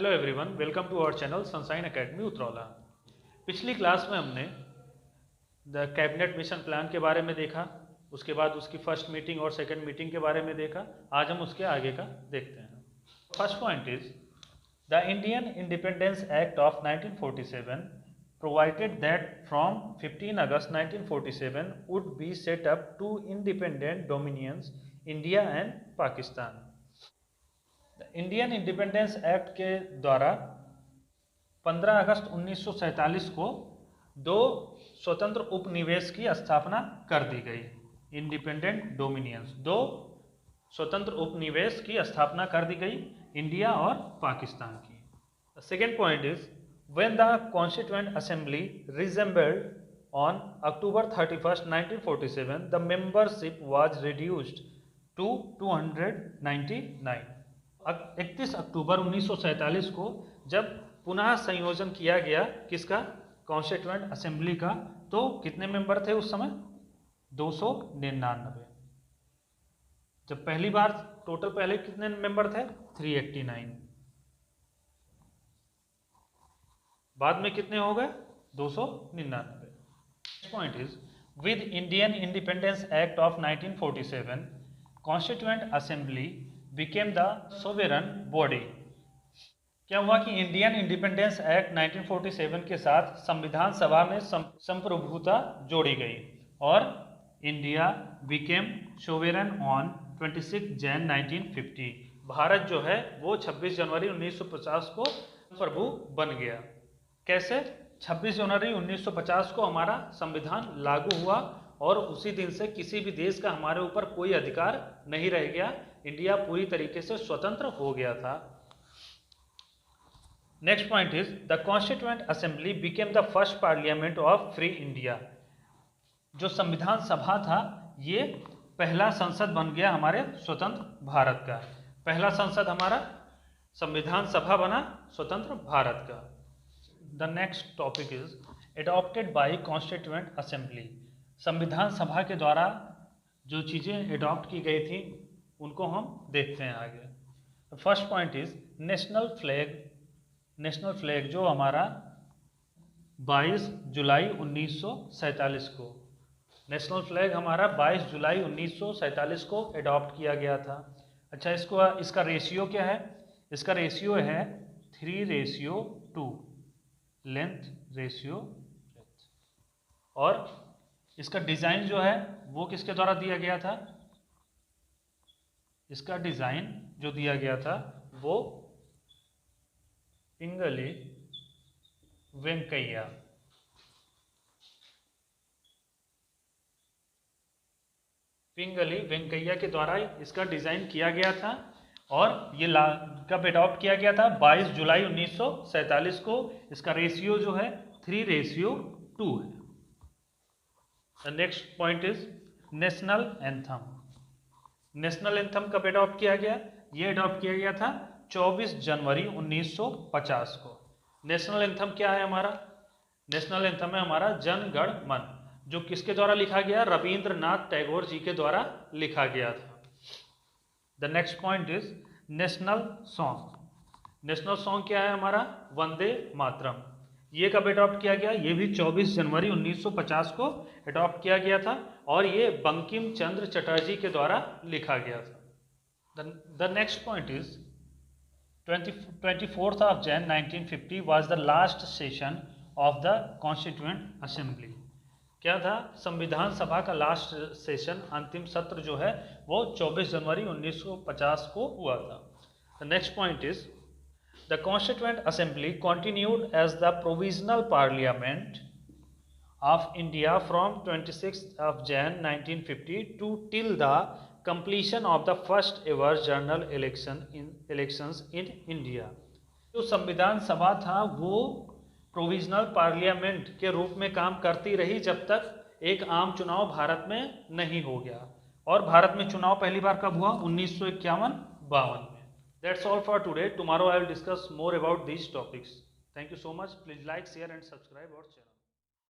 Hello everyone, welcome to our channel sunshine academy Utraula. पिछली class में हमने द कैबिनेट मिशन प्लान के बारे में देखा, उसके बाद उसकी फर्स्ट मीटिंग और सेकंड मीटिंग के बारे में देखा। आज हम उसके आगे का देखते हैं। First point is the Indian independence act of 1947 provided that from 15 August 1947 would be set up two independent dominions, India and Pakistan. Indian independence act के द्वारा 15 अगस्त 1947 को दो स्वतंत्र उपनिवेश की स्थापना कर दी गई। इंडिपेंडेंट डोमिनियंस, दो स्वतंत्र उपनिवेश की स्थापना कर दी गई, इंडिया और पाकिस्तान की। Second point is when the constituent assembly reassembled on October 31, 1947 the membership was reduced to 299। 31 अक्टूबर 1947 को जब पुनः संयोजन किया गया किसका, कॉन्स्टिट्यूएंट असेंबली का, तो कितने मेंबर थे उस समय? 299। जब पहली बार टोटल पहले कितने मेंबर थे? 389। बाद में कितने हो गए? 299। Point is with Indian independence act of 1947 constituent assembly became the sovereign body। क्या हुआ कि इंडियन इंडिपेंडेंस एक्ट 1947 के साथ संविधान सभा में संप्रभुता जोड़ी गई और India became sovereign on 26 Jan 1950। Bharat जो है वो 26 जनवरी 1950 को प्रभु बन गया। कैसे? 26 जनवरी 1950 को हमारा संविधान लागू हुआ और उसी दिन से किसी भी देश का हमारे ऊपर कोई अधिकार नहीं रह गया। इंडिया पूरी तरीके से स्वतंत्र हो गया था। Next point is the constituent assembly became the first parliament of free India. जो संविधान सभा था ये पहला संसद बन गया हमारे स्वतंत्र भारत का। पहला संसद हमारा संविधान सभा बना स्वतंत्र भारत का। The next topic is adopted by constituent assembly. संविधान सभा के द्वारा जो चीज़ें एडॉप्ट की गई थी उनको हम देखते हैं आगे। First point is national flag. National flag जो हमारा 22 जुलाई 1947 को, नेशनल फ्लैग हमारा 22 जुलाई 1947 को एडॉप्ट किया गया था। अच्छा, इसका रेशियो क्या है? इसका रेशियो है 3:2, लेंथ रेशियो। और इसका डिज़ाइन जो है वो किसके द्वारा दिया गया था? इसका डिज़ाइन जो दिया गया था वो पिंगली वेंकैया। पिंगली वेंकैया के द्वारा इसका डिज़ाइन किया गया था और ये कब एडॉप्ट किया गया था? 22 जुलाई 1947 को। इसका रेशियो जो है 3:2 है। The next point is national anthem. National anthem कब एडॉप्ट किया गया? ये एडॉप्ट किया गया था 24 जनवरी 1950 को। नेशनल एंथम क्या है हमारा? नेशनल एंथम है हमारा जन गण मन, जो किसके द्वारा लिखा गया? रविंद्रनाथ टैगोर जी के द्वारा लिखा गया था। The next point is national song. National song क्या है हमारा? वंदे मातरम। ये कब एडॉप्ट किया गया? ये भी 24 जनवरी 1950 को एडॉप्ट किया गया था और ये बंकिम चंद्र चटर्जी के द्वारा लिखा गया था। The next point is 24th of Jan 1950 was the last session of the Constituent Assembly। क्या था? संविधान सभा का लास्ट सेशन, अंतिम सत्र जो है वो 24 जनवरी 1950 को हुआ था। The next point is The Constituent Assembly continued as the Provisional Parliament of India from 26th of Jan 1950 to till the completion of the first ever general elections in India। जो संविधान सभा था वो प्रोविजनल पार्लियामेंट के रूप में काम करती रही जब तक एक आम चुनाव भारत में नहीं हो गया। और भारत में चुनाव पहली बार कब हुआ? 1951-52 में। That's all for today. Tomorrow I will discuss more about these topics. Thank you so much. Please like, share and subscribe our channel.